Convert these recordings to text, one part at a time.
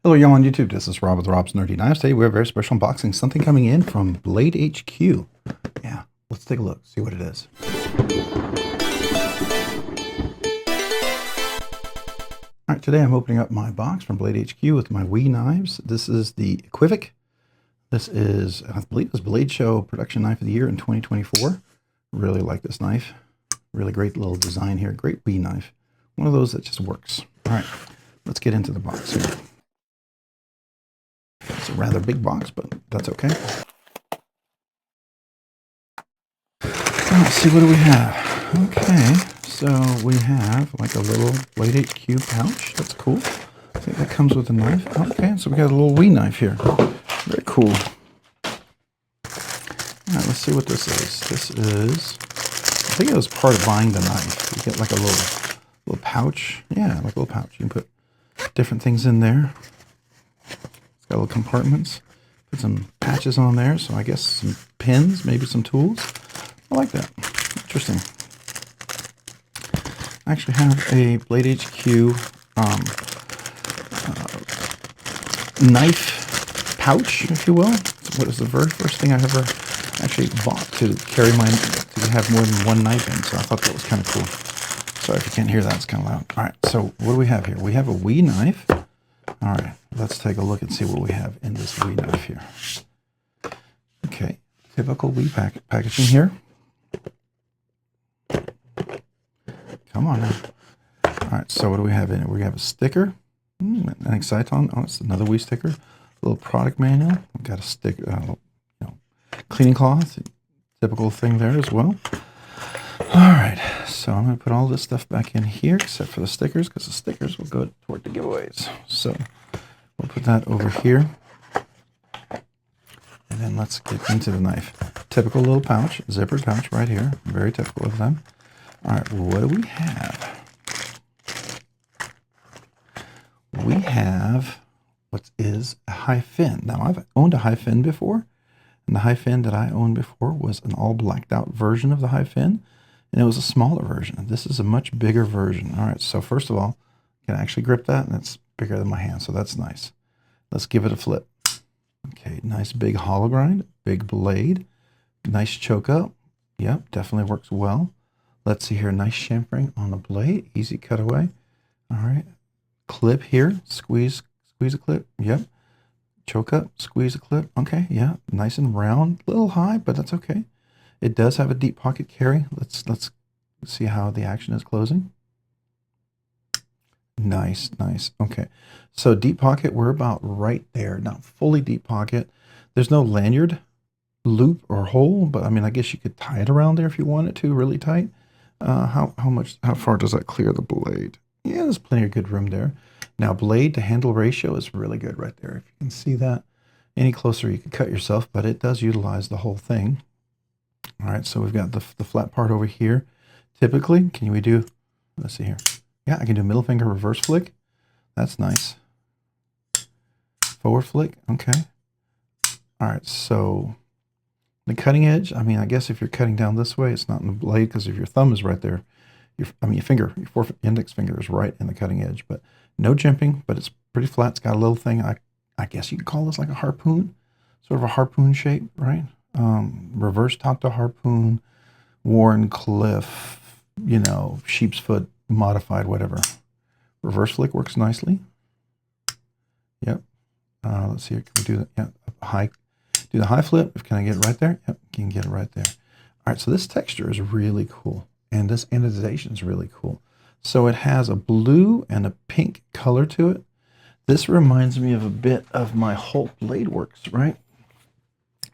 Hello, y'all on YouTube. This is Rob with Rob's Nerdy Knives. Today we have a very special unboxing. Something coming in from Blade HQ. Yeah, let's take a look, see what it is. All right, today I'm opening up my box from Blade HQ with my Wii knives. This is the Equivoc. This is, I believe, it was Blade Show Production Knife of the Year in 2024. Really like this knife. Really great little design here. Great Wii knife. One of those that just works. All right, let's get into the box here. It's a rather big box, but that's okay. Let's see, what do we have? Okay, so we have like a little Blade HQ pouch. That's cool. I think that comes with a knife. Okay, so we got a little Wii knife here. Very cool. All right, let's see what this is. This is, I think it was part of buying the knife. You get like a little pouch. Yeah, like a little pouch. You can put different things in there. Got little compartments. Put some patches on there, so I guess some pins, maybe some tools. I like that. Interesting. I actually have a Blade HQ knife pouch, if you will. What is the very first thing I ever actually bought to carry my, to have more than one knife in, so I thought that was kind of cool. Sorry if you can't hear that, it's kind of loud. All right, so what do we have here? We have a Wii knife. All right, let's take a look and see what we have in this Wii knife here. Okay, typical Wii packaging here. Come on now. All right, so what do we have in it? We have a sticker, an Exciton. Oh, it's another Wii sticker. A little product manual. We've got a sticker, cleaning cloth. Typical thing there as well. All right, so I'm going to put all this stuff back in here except for the stickers, because the stickers will go toward the giveaways. So we'll put that over here. And then let's get into the knife. Typical little pouch, zippered pouch right here. Very typical of them. All right, what do we have? We have what is a high fin. Now, I've owned a high fin before, and the high fin that I owned before was an all blacked out version of the high fin. And it was a smaller version. This is a much bigger version. All right, so first of all, I can actually grip that, and it's bigger than my hand, so that's nice. Let's give it a flip. Okay, nice big hollow grind, big blade, nice choke up. Yep, definitely works well. Let's see here, nice chamfering on the blade, easy cutaway. All right, clip here, squeeze a clip. Yep, choke up, squeeze a clip. Okay, yeah, nice and round, a little high, but that's okay. It does have a deep pocket carry. Let's see how the action is closing. Nice, nice. Okay, so deep pocket, we're about right there. Not fully deep pocket. There's no lanyard loop or hole, but I mean, I guess you could tie it around there if you wanted to, really tight. How far does that clear the blade? Yeah, there's plenty of good room there. Now, blade to handle ratio is really good right there. If you can see that, any closer you could cut yourself, but it does utilize the whole thing. All right, so we've got the flat part over here. Typically, can we do, let's see here. Yeah, I can do middle finger reverse flick. That's nice. Forward flick, okay. All right, so the cutting edge, I mean, I guess if you're cutting down this way, it's not in the blade, because if your thumb is right there, your index finger is right in the cutting edge, but no jimping, but it's pretty flat. It's got a little thing, I guess you could call this like a harpoon, sort of a harpoon shape, right? Reverse top to harpoon, Warren Cliff, sheep's foot modified, whatever. Reverse flick works nicely. Yep. Let's see here. Can we do that? Yeah. Do the high flip. Can I get it right there? Yep. Can get it right there. All right. So this texture is really cool, and this anodization is really cool. So it has a blue and a pink color to it. This reminds me of a bit of my Hulk blade works, right?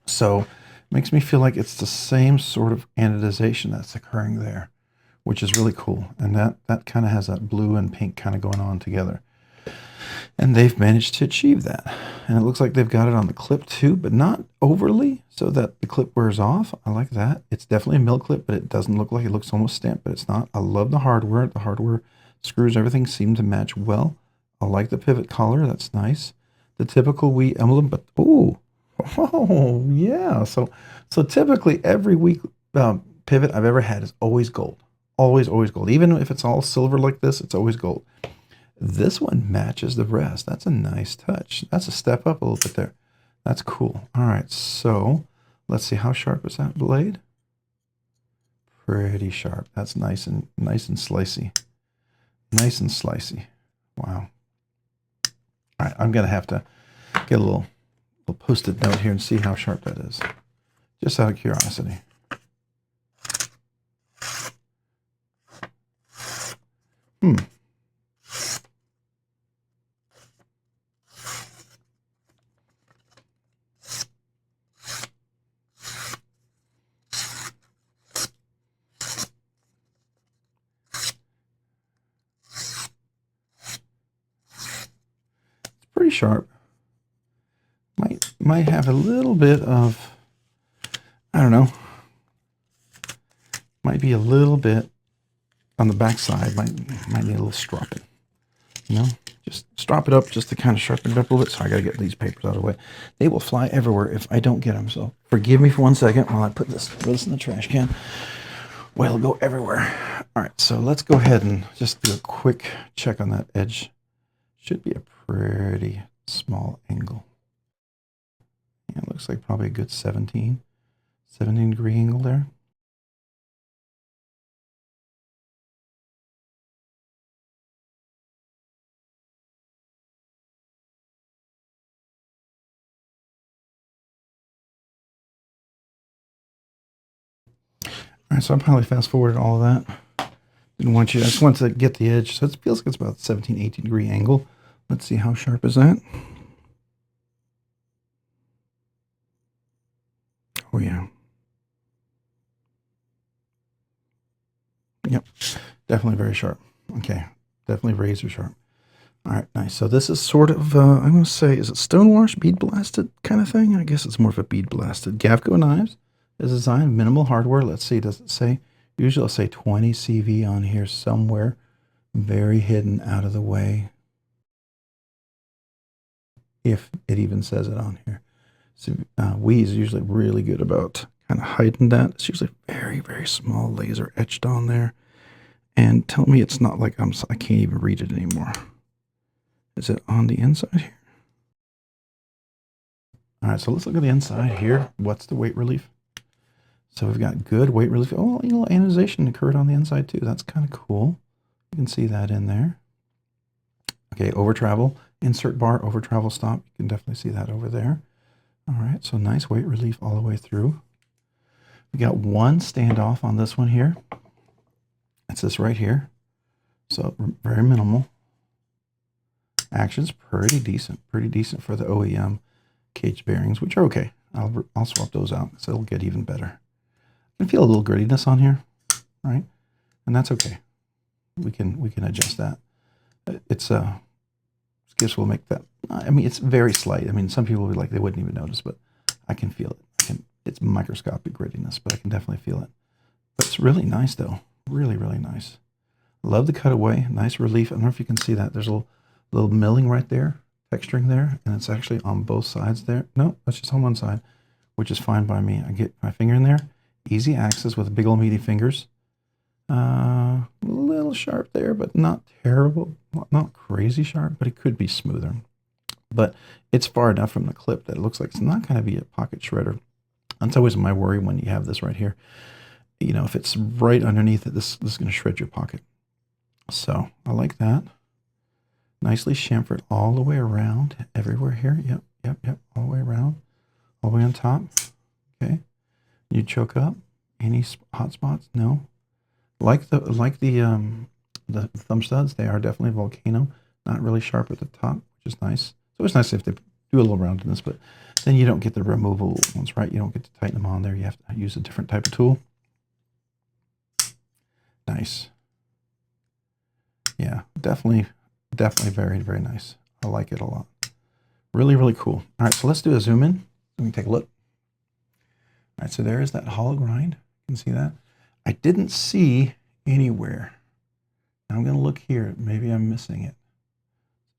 So makes me feel like it's the same sort of anodization that's occurring there, which is really cool. And that kind of has that blue and pink kind of going on together. And they've managed to achieve that. And it looks like they've got it on the clip too, but not overly, so that the clip wears off. I like that. It's definitely a mill clip, but it doesn't look like it looks almost stamped, but it's not. I love the hardware. The hardware screws, everything seem to match well. I like the pivot collar. That's nice. The typical Wii emblem, but ooh. Oh, yeah. So typically every week pivot I've ever had is always gold. Always, always gold. Even if it's all silver like this, it's always gold. This one matches the rest. That's a nice touch. That's a step up a little bit there. That's cool. All right, so let's see, how sharp is that blade? Pretty sharp. That's nice and slicey. Nice and slicey. Wow. All right, I'm gonna have to get a little post-it note here and see how sharp that is, just out of curiosity. Pretty sharp. Might have a little bit of, I don't know, might be a little bit on the back side, might need a little stropping, you know, just strop it up just to kind of sharpen it up a little bit. So I got to get these papers out of the way. They will fly everywhere if I don't get them. So forgive me for 1 second while I put this in the trash can. Well, it'll go everywhere. All right, so let's go ahead and just do a quick check on that edge. Should be a pretty small angle. Yeah, it looks like probably a good 17 degree angle there. All right, so I'll probably fast forward all of that. Didn't want you, I just wanted to get the edge. So it feels like it's about 17, 18 degree angle. Let's see, how sharp is that? Oh yeah. Yep, definitely very sharp. Okay, definitely razor sharp. All right, nice. So this is sort of, I'm going to say, is it stonewash, bead blasted kind of thing? I guess it's more of a bead blasted. Gavco knives is designed, minimal hardware. Let's see, does it say? Usually I'll say 20 CV on here somewhere. Very hidden, out of the way. If it even says it on here. So we is usually really good about kind of hiding that. It's usually very, very small laser etched on there. And tell me it's not like I can't even read it anymore. Is it on the inside here? All right, so let's look at the inside here. What's the weight relief? So we've got good weight relief. Oh, you know, anodization occurred on the inside too. That's kind of cool. You can see that in there. Okay, over travel, insert bar, over travel stop. You can definitely see that over there. All right, so nice weight relief all the way through. We got one standoff on this one here. It's this right here. So very minimal. Action's pretty decent for the OEM caged bearings, which are okay. I'll swap those out, so it'll get even better. I can feel a little grittiness on here, right? And that's okay. We can adjust that. It's Skiffs will make that. I mean, it's very slight. I mean, some people would be like they wouldn't even notice, but I can feel it. It's microscopic grittiness, but I can definitely feel it. But it's really nice though. Really, really nice. Love the cutaway. Nice relief. I don't know if you can see that. There's a little milling right there, texturing there, and it's actually on both sides there. No, that's just on one side, which is fine by me. I get my finger in there. Easy access with big old meaty fingers. A little sharp there, but not terrible. Not crazy sharp, but it could be smoother. But it's far enough from the clip that it looks like it's not going to be a pocket shredder. That's always my worry when you have this right here. You know, if it's right underneath it, this is going to shred your pocket. So I like that. Nicely chamfered all the way around, everywhere here. Yep, all the way around, all the way on top. Okay. You choke up. Any hot spots? No. Like the thumb studs, they are definitely volcano. Not really sharp at the top, which is nice. So it's nice if they do a little roundedness, but then you don't get the removable ones, right? You don't get to tighten them on there. You have to use a different type of tool. Nice. Yeah, definitely very, very nice. I like it a lot. Really, really cool. All right, so let's do a zoom in. Let me take a look. All right, so there is that hollow grind. You can see that. I didn't see anywhere. Now I'm going to look here. Maybe I'm missing it.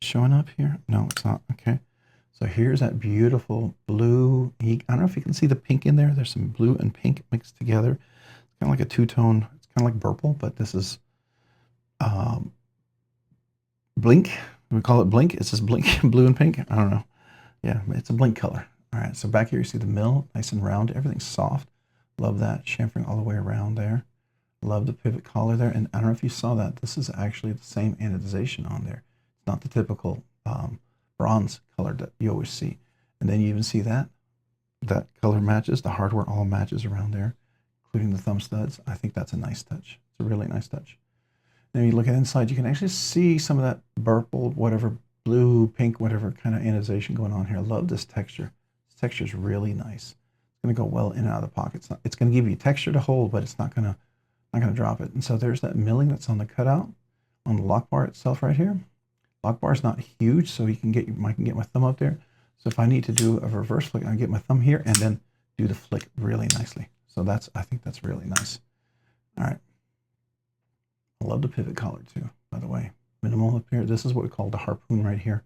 Showing up here? No, it's not. Okay. So here's that beautiful blue. I don't know if you can see the pink in there. There's some blue and pink mixed together. It's kind of like a two-tone. It's kind of like purple, but this is Blink. We call it Blink. It's just Blink, blue and pink. I don't know. Yeah, it's a Blink color. All right, so back here you see the mill, nice and round. Everything's soft. Love that chamfering all the way around there. Love the pivot collar there. And I don't know if you saw that. This is actually the same anodization on there. It's not the typical bronze color that you always see. And then you even see that. That color matches. The hardware all matches around there, including the thumb studs. I think that's a nice touch. It's a really nice touch. Then you look at inside, you can actually see some of that purple, whatever, blue, pink, whatever kind of anodization going on here. I love this texture. This texture is really nice. It's going to go well in and out of the pocket. It's going to give you texture to hold, but it's not going to drop it. And so there's that milling that's on the cutout on the lock bar itself right here. Lock bar is not huge, so you can get I can get my thumb up there. So if I need to do a reverse flick, I get my thumb here and then do the flick really nicely. So I think that's really nice. All right. I love the pivot collar too, by the way. Minimal up here. This is what we call the harpoon right here.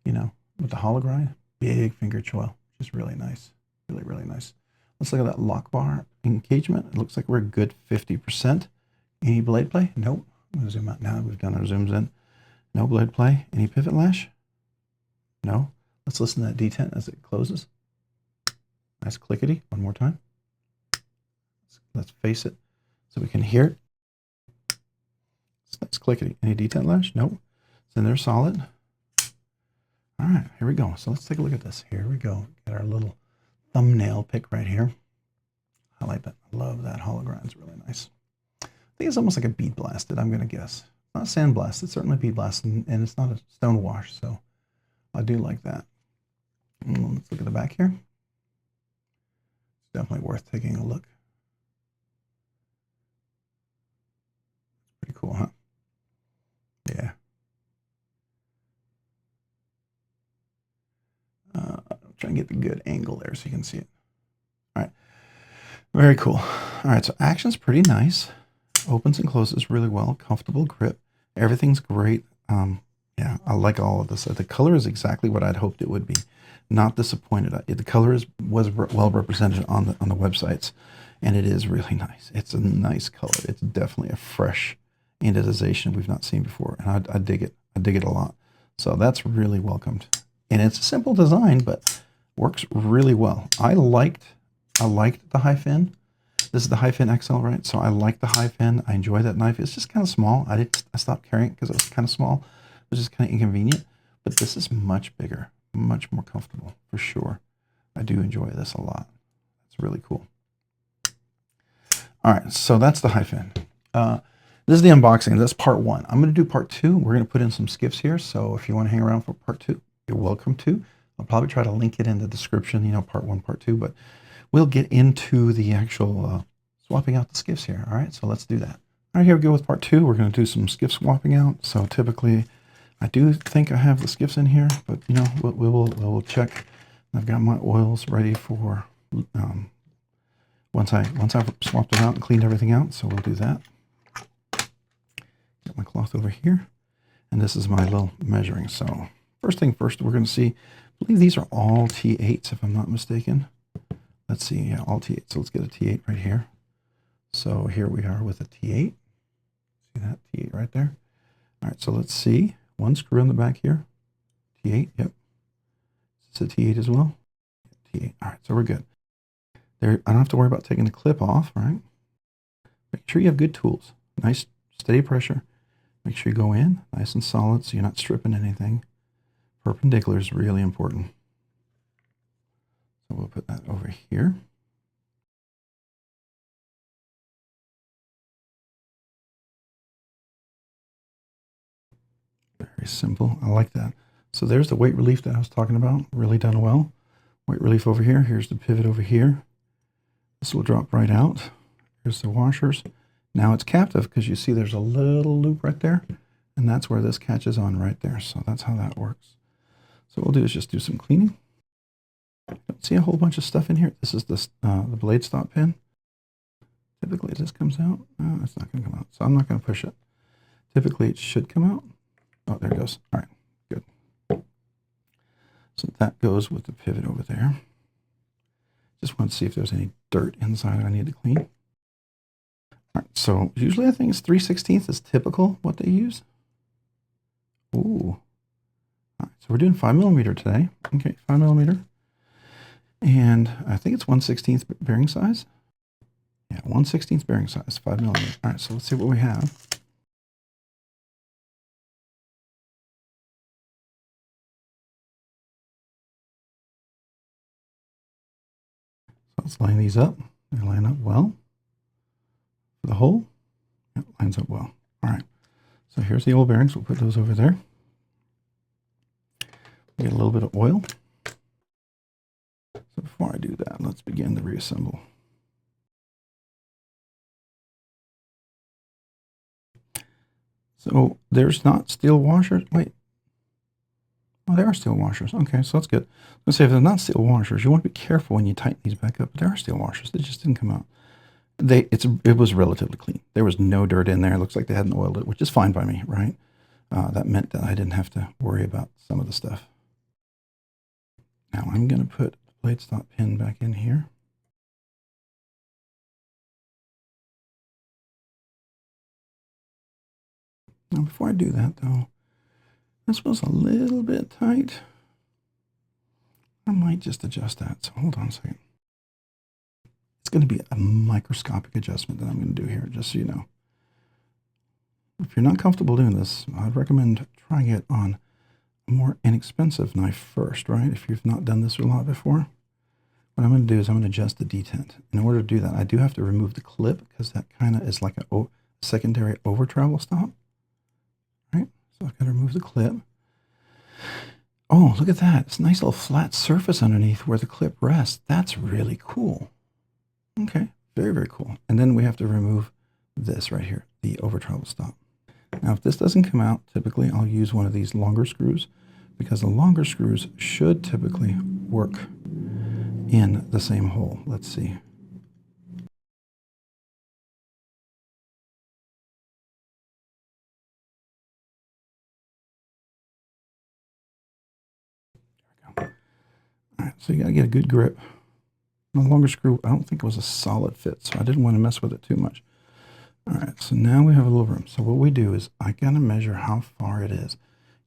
You know, with the hollow grind, big finger choil, which is really nice. Really, really nice. Let's look at that lock bar engagement. It looks like we're a good 50%. Any blade play? Nope. I'm going to zoom out now that we've done our zooms in. No blade play. Any pivot lash? No. Let's listen to that detent as it closes. Nice clickety. One more time. Let's face it so we can hear it. Nice clickety. Any detent lash? Nope. It's in there solid. All right, here we go. So let's take a look at this. Here we go. Got our little thumbnail pick right here. I like that. I love that hollow grind. It's really nice. I think it's almost like a bead blasted, I'm going to guess. Not sand blast. It's certainly bead blasted, and it's not a stone wash, so I do like that. Let's look at the back here. It's definitely worth taking a look. Pretty cool, huh? Yeah. Try and get the good angle there so you can see it. All right. Very cool. All right, so action's pretty nice. Opens and closes really well. Comfortable grip. Everything's great. Yeah, I like all of this. The color is exactly what I'd hoped it would be. Not disappointed. The color was well represented on the websites, and it is really nice. It's a nice color. It's definitely a fresh anodization we've not seen before, and I dig it. I dig it a lot. So that's really welcomed. And it's a simple design, but works really well. I liked the high fin. This is the high fin XL, right? So I like the high fin. I enjoy that knife. It's just kind of small. I stopped carrying it because it was kind of small. It was just kind of inconvenient. But this is much bigger, much more comfortable for sure. I do enjoy this a lot. It's really cool. All right, so that's the high fin. This is the unboxing. That's part one. I'm going to do part two. We're going to put in some skiffs here. So if you want to hang around for part two, you're welcome to. I'll probably try to link it in the description, you know, part one, part two, but we'll get into the actual swapping out the skiffs here. All right, so let's do that. All right, here we go with part two. We're going to do some skiff swapping out. So typically, I do think I have the skiffs in here, but you know, we'll check. I've got my oils ready for once I've swapped them out and cleaned everything out. So we'll do that. Got my cloth over here, and this is my little measuring. So first thing first, we're going to see. I believe these are all T8s, if I'm not mistaken. Let's see, yeah, all T8. So let's get a T8 right here. So here we are with a T8. See that T8 right there? All right, so let's see. One screw in the back here. T8, yep. It's a T8 as well. T8. All right, so we're good. There, I don't have to worry about taking the clip off, right? Make sure you have good tools. Nice, steady pressure. Make sure you go in nice and solid so you're not stripping anything. Perpendicular is really important. So we'll put that over here. Very simple. I like that. So there's the weight relief that I was talking about. Really done well. Weight relief over here. Here's the pivot over here. This will drop right out. Here's the washers. Now it's captive because you see there's a little loop right there. And that's where this catches on right there. So that's how that works. So what we'll do is just do some cleaning. I don't see a whole bunch of stuff in here. This is the blade stop pin. Typically this comes out. No, it's not going to come out. So I'm not going to push it. Typically it should come out. Oh, there it goes. All right, good. So that goes with the pivot over there. Just want to see if there's any dirt inside I need to clean. All right, so usually I think it's 3/16 is typical what they use. Ooh. All right, so we're doing 5mm today. Okay, 5mm. And I think it's 1/16 bearing size. Yeah, 1/16 bearing size, 5mm. All right, so let's see what we have. So let's line these up. They line up well. For the hole, it lines up well. All right, so here's the old bearings. We'll put those over there. Get a little bit of oil. So before I do that, let's begin to reassemble. So there's not steel washers. Wait. Oh, there are steel washers. Okay, so that's good. Let's say if they're not steel washers, you want to be careful when you tighten these back up. But there are steel washers. They just didn't come out. It was relatively clean. There was no dirt in there. It looks like they hadn't oiled it, which is fine by me, right? That meant that I didn't have to worry about some of the stuff. Now I'm going to put the blade stop pin back in here. Now before I do that though, this was a little bit tight. I might just adjust that. So hold on a second. It's going to be a microscopic adjustment that I'm going to do here, just so you know. If you're not comfortable doing this, I'd recommend trying it on a more inexpensive knife first, right? If you've not done this a lot before. What I'm going to do is I'm going to adjust the detent. In order to do that, I do have to remove the clip because that kind of is like a secondary over travel stop. Right? So I've got to remove the clip. Oh, look at that. It's a nice little flat surface underneath where the clip rests. That's really cool. Okay, very, very cool. And then we have to remove this right here, the over travel stop. Now, if this doesn't come out, typically I'll use one of these longer screws because the longer screws should typically work in the same hole. Let's see. There we go. All right, so you got to get a good grip. The longer screw, I don't think it was a solid fit, so I didn't want to mess with it too much. All right, so now we have a little room. So what we do is I got to measure how far it is.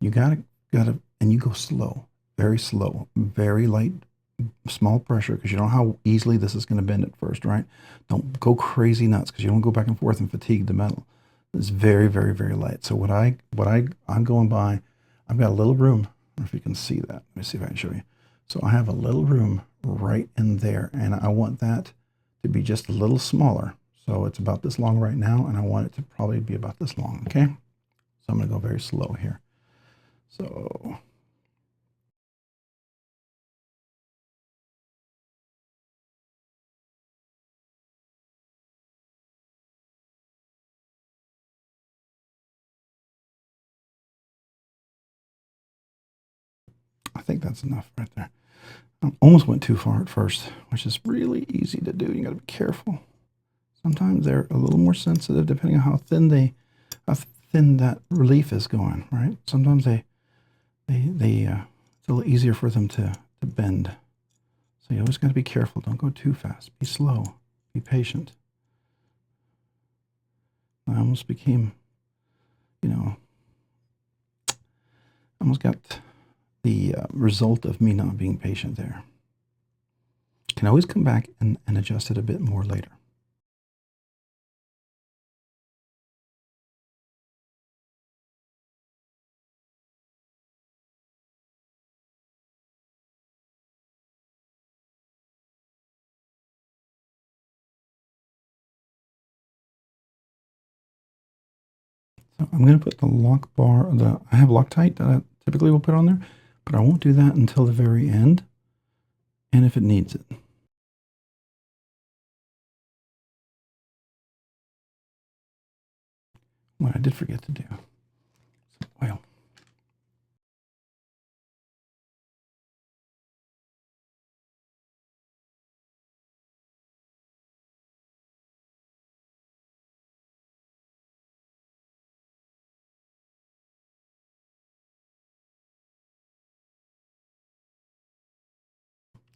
You got to, and you go slow, very light, small pressure, because you don't know how easily this is going to bend at first, right? Don't go crazy nuts because you don't go back and forth and fatigue the metal. It's very, very, very light. So I'm going by, I've got a little room. I don't know if you can see that. Let me see if I can show you. So I have a little room right in there, and I want that to be just a little smaller. So it's about this long right now, and I want it to probably be about this long, okay? So I'm going to go very slow here. So I think that's enough right there. I almost went too far at first, which is really easy to do. You got to be careful. Sometimes they're a little more sensitive depending on how thin that relief is going, right? Sometimes it's a little easier for them to bend. So you always got to be careful. Don't go too fast. Be slow. Be patient. I almost became, almost got the result of me not being patient there. Can always come back and adjust it a bit more later. So I'm going to put the lock bar, I have Loctite that I typically will put on there, but I won't do that until the very end, and if it needs it. What I did forget to do, some oil.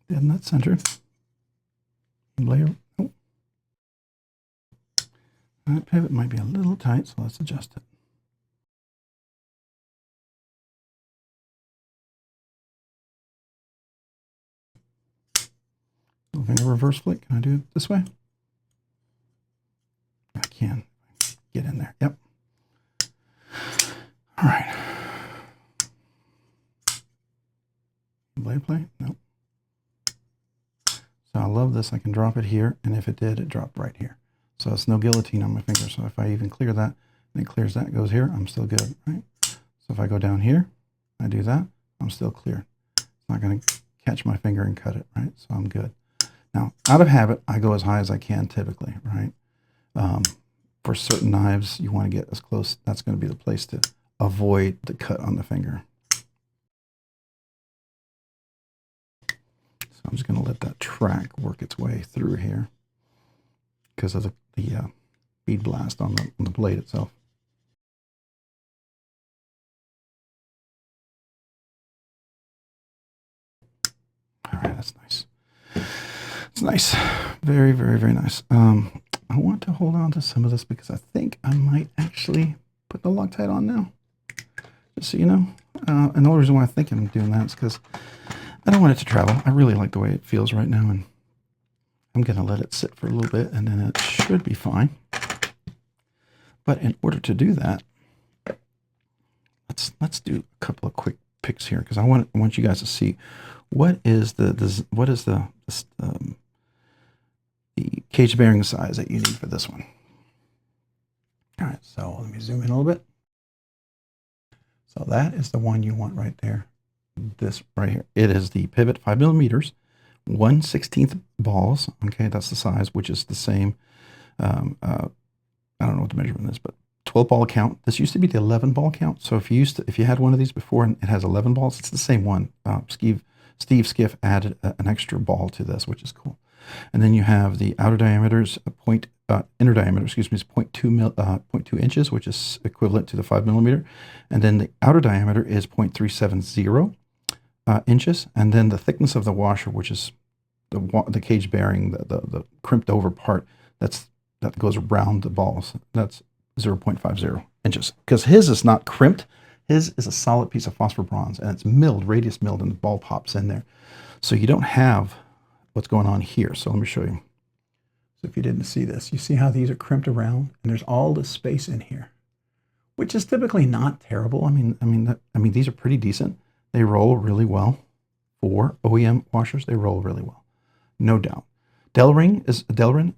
Dead nut center. Layer. Oh. That pivot might be a little tight, so let's adjust it. Little finger reverse flick. Can I do it this way? I can. Get in there. Yep. All right. Blade plate? Nope. So I love this. I can drop it here, and if it did, it dropped right here. So it's no guillotine on my finger. So if I even clear that, and it clears that, goes here, I'm still good, right? So if I go down here, I do that, I'm still clear. It's not going to catch my finger and cut it, right? So I'm good. Now, out of habit, I go as high as I can typically, right? For certain knives, you want to get as close. That's going to be the place to avoid the cut on the finger. So I'm just going to let that track work its way through here because of the bead blast on the blade itself. All right, that's nice. It's nice. Very, very, very nice. I want to hold on to some of this because I think I might actually put the Loctite on now. Just so you know. And the only reason why I think I'm doing that is because I don't want it to travel. I really like the way it feels right now, and I'm going to let it sit for a little bit, and then it should be fine. But in order to do that, let's do a couple of quick picks here because I want you guys to see what is the cage bearing size that you need for this one. All right, so let me zoom in a little bit. So that is the one you want right there. This right here. It is the pivot 5 millimeters, 1/16 balls. Okay, that's the size, which is the same. I don't know what the measurement is, but 12 ball count. This used to be the 11 ball count. So if you had one of these before and it has 11 balls, it's the same one. Steve Skiff added an extra ball to this, which is cool. And then you have the outer diameters, inner diameter, excuse me, is 0.2 inches, which is equivalent to the 5 millimeter. And then the outer diameter is 0.370 inches. And then the thickness of the washer, which is the cage bearing, the crimped over part that goes around the balls, that's 0.50 inches. Because his is not crimped. His is a solid piece of phosphor bronze, and it's milled, radius milled, and the ball pops in there. So you don't have what's going on here. So let me show you. So if you didn't see this, you see how these are crimped around, and there's all this space in here, which is typically not terrible. I mean, these are pretty decent. They roll really well. For OEM washers, they roll really well, no doubt. Delrin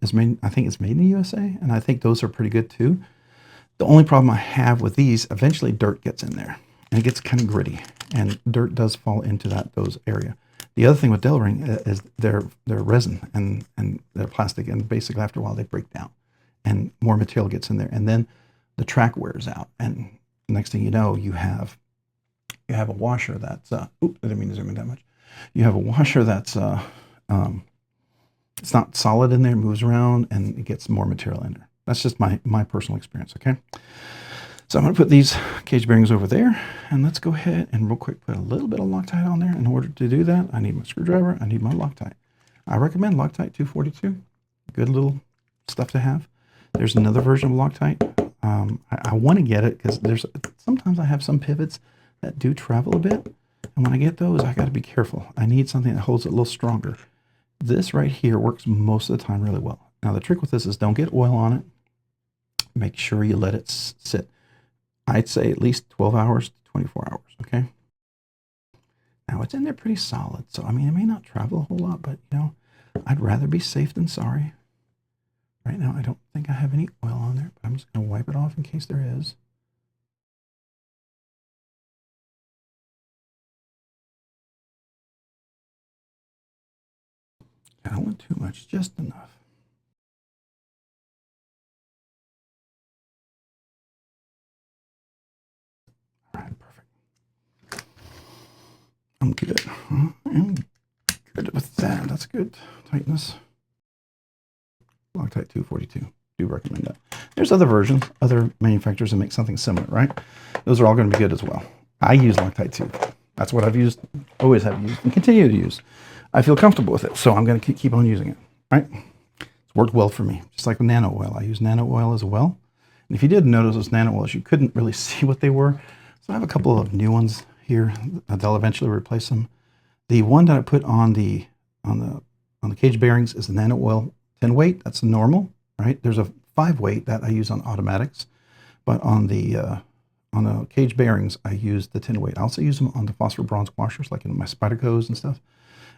is made, I think it's made in the USA, and I think those are pretty good too. The only problem I have with these, eventually dirt gets in there, and it gets kind of gritty, and dirt does fall into those area. The other thing with Delrin is they're resin and they're plastic, and basically after a while they break down, and more material gets in there, and then the track wears out, and next thing you know, you have a washer that's oops, I didn't mean to zoom in that much. You have a washer that's it's not solid in there, moves around, and it gets more material in there. That's just my personal experience, okay? So I'm going to put these cage bearings over there, and let's go ahead and real quick put a little bit of Loctite on there. In order to do that, I need my screwdriver, I need my Loctite. I recommend Loctite 242. Good little stuff to have. There's another version of Loctite. I want to get it because sometimes I have some pivots that do travel a bit, and when I get those, I got to be careful. I need something that holds it a little stronger. This right here works most of the time really well. Now the trick with this is don't get oil on it. Make sure you let it sit. I'd say at least 12 hours to 24 hours, okay? Now it's in there pretty solid, so I mean, it may not travel a whole lot, but you know, I'd rather be safe than sorry. Right now, I don't think I have any oil on there, but I'm just gonna wipe it off in case there is. I don't want too much, just enough. All right, perfect. I'm good. I'm good with that. That's good tightness. Loctite 242. Do recommend that. There's other versions, other manufacturers that make something similar, right? Those are all going to be good as well. I use Loctite too. That's what I've used, always have used, and continue to use. I feel comfortable with it, so I'm going to keep on using it, right? It's worked well for me, just like with nano oil. I use nano oil as well. And if you did notice those nano oils, you couldn't really see what they were. So I have a couple of new ones here. They'll eventually replace them. The one that I put on the on the cage bearings is the nano oil 10 weight. That's normal, right? There's a 5 weight that I use on automatics, but on the cage bearings, I use the 10 weight. I also use them on the phosphor bronze washers, like in my Spydercos and stuff.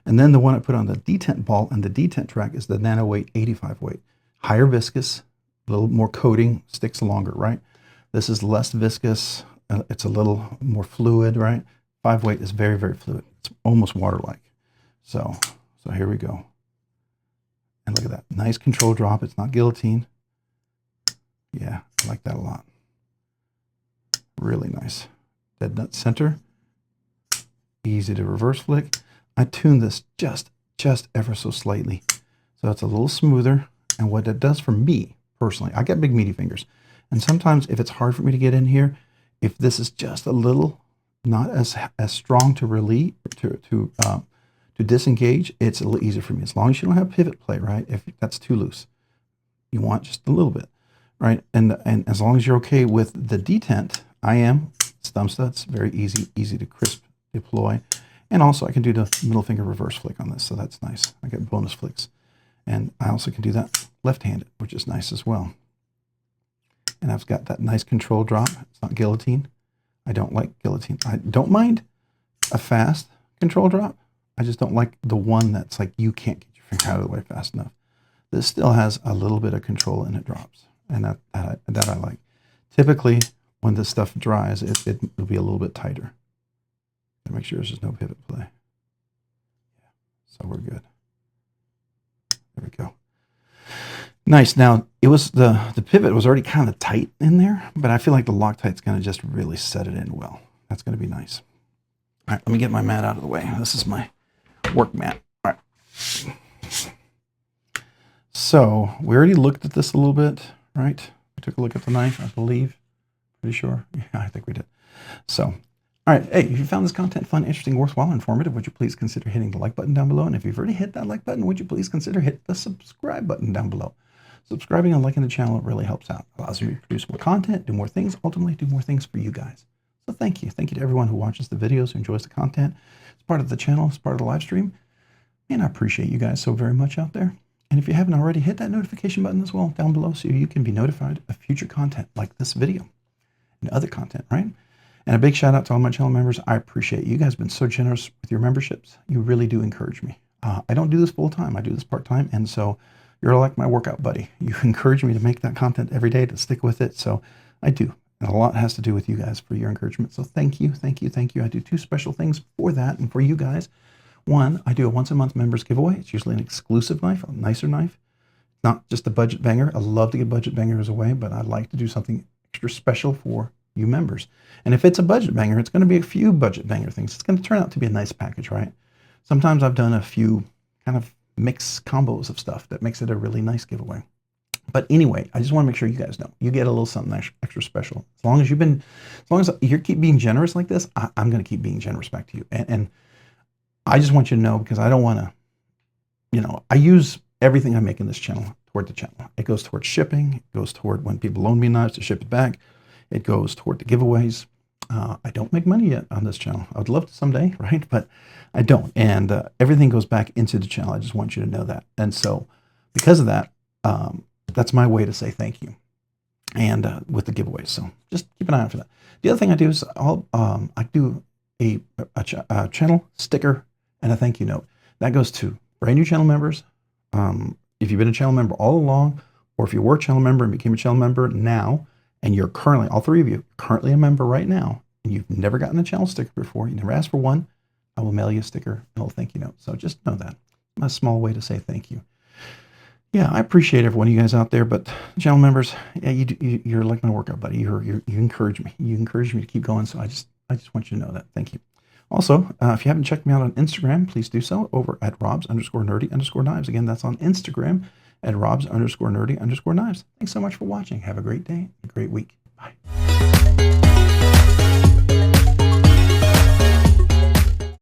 And then the one I put on the detent ball and the detent track is the nano weight 85 weight. Higher viscous, a little more coating, sticks longer, right? This is less viscous. It's a little more fluid, right? 5 weight is very, very fluid. It's almost water-like. So here we go. And look at that. Nice control drop. It's not guillotine. Yeah, I like that a lot. Really nice. Dead nut center. Easy to reverse flick. I tuned this just ever so slightly, so it's a little smoother. And what it does for me personally, I got big meaty fingers, and sometimes if it's hard for me to get in here, if this is just a little not as strong to relieve to disengage, it's a little easier for me. As long as you don't have pivot play, right? If that's too loose, you want just a little bit, right? And as long as you're okay with the detent, I am thumb studs, very easy to crisp deploy. And also I can do the middle finger reverse flick on this, so that's nice. I get bonus flicks. And I also can do that left-handed, which is nice as well. And I've got that nice control drop. It's not guillotine. I don't like guillotine. I don't mind a fast control drop. I just don't like the one that's like you can't get your finger out of the way fast enough. This still has a little bit of control and it drops. And that I like. Typically, when this stuff dries, it'll be a little bit tighter. And make sure there's no pivot play. Yeah, so we're good. There we go. Nice. Now, it was the pivot was already kind of tight in there, but I feel like the Loctite's going to just really set it in well. That's going to be nice. All right, let me get my mat out of the way. This is my work mat. All right. So we already looked at this a little bit, right? We took a look at the knife, I believe. Pretty sure. Yeah, I think we did. So, all right. Hey, if you found this content fun, interesting, worthwhile, informative, would you please consider hitting the like button down below? And if you've already hit that like button, would you please consider hitting the subscribe button down below? Subscribing and liking the channel really helps out. Allows me to produce more content, do more things, ultimately do more things for you guys. So thank you. Thank you to everyone who watches the videos, who enjoys the content. It's part of the channel, it's part of the live stream. And I appreciate you guys so very much out there. And if you haven't already, hit that notification button as well down below so you can be notified of future content like this video and other content, right? And a big shout out to all my channel members. I appreciate you. You guys have been so generous with your memberships. You really do encourage me. I don't do this full time. I do this part time. And so you're like my workout buddy. You encourage me to make that content every day, to stick with it. So I do. And a lot has to do with you guys for your encouragement. So thank you, thank you, thank you. I do 2 special things for that and for you guys. One, I do a once a month members giveaway. It's usually an exclusive knife, a nicer knife. Not just a budget banger. I love to give budget bangers away, but I'd like to do something extra special for you members. And if it's a budget banger, it's going to be a few budget banger things. It's going to turn out to be a nice package, right? Sometimes I've done a few kind of mixed combos of stuff that makes it a really nice giveaway. But anyway, I just want to make sure you guys know you get a little something extra special. As long as you keep being generous like this, I'm going to keep being generous back to you. And I just want you to know, because I don't want to, I use everything I make in this channel toward the channel. It goes toward shipping. It goes toward when people loan me knives to ship it back. It goes toward the giveaways. I don't make money yet on this channel. I would love to someday, right? But I don't. And everything goes back into the channel. I just want you to know that. And so because of that, that's my way to say thank you. And with the giveaways. So just keep an eye out for that. The other thing I do is I do a channel sticker and a thank you note. That goes to brand new channel members. If you've been a channel member all along, or if you were a channel member and became a channel member now, and you're currently, all 3 of you, currently a member right now, and you've never gotten a channel sticker before, you never asked for one, I will mail you a sticker and a little thank you note. So just know that. A small way to say thank you. Yeah, I appreciate every one of you guys out there, but channel members, yeah, you're like my workout buddy. You encourage me. You encourage me to keep going. So I just want you to know that. Thank you. Also, if you haven't checked me out on Instagram, please do so over at Robs_nerdy_knives. Again, that's on Instagram at Robs_nerdy_knives. Thanks so much for watching. Have a great day, a great week. Bye.